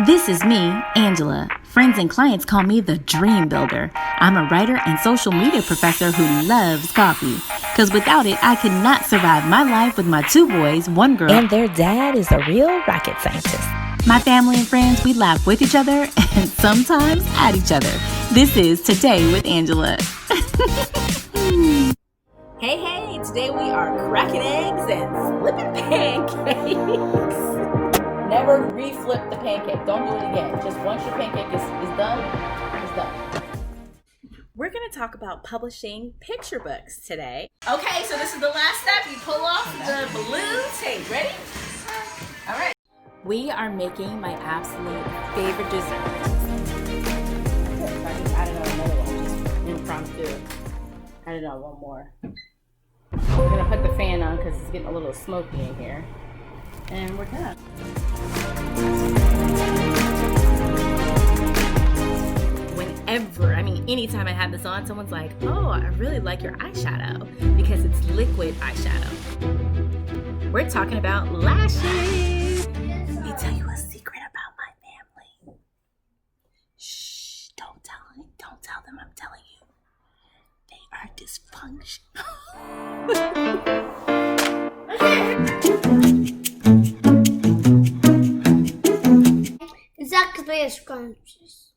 This is me, Angela. Friends and clients call me the Dream Builder. I'm a writer and social media professor who loves coffee. Because without it, I could not survive my life with my 2 boys, 1 girl, and their dad is a real rocket scientist. My family and friends, we laugh with each other and sometimes at each other. This is Today with Angela. Hey, today we are cracking eggs and flipping pancakes. Never re-flip the pancake. Don't do it again. Just once your pancake is done, it's done. We're going to talk about publishing picture books today. Okay, so this is the last step. You pull off the balloons. Hey, ready? All right. We are making my absolute favorite dessert. I just added on another one, just impromptu. Added on one more. We're going to put the fan on because it's getting a little smoky in here. And we're done. Anytime I have this on, someone's like, oh, I really like your eyeshadow because it's liquid eyeshadow. We're talking about lashes. Let me tell you a secret about my family. Shh, don't tell them I'm telling you. They are dysfunctional. Exactly as scrumptious.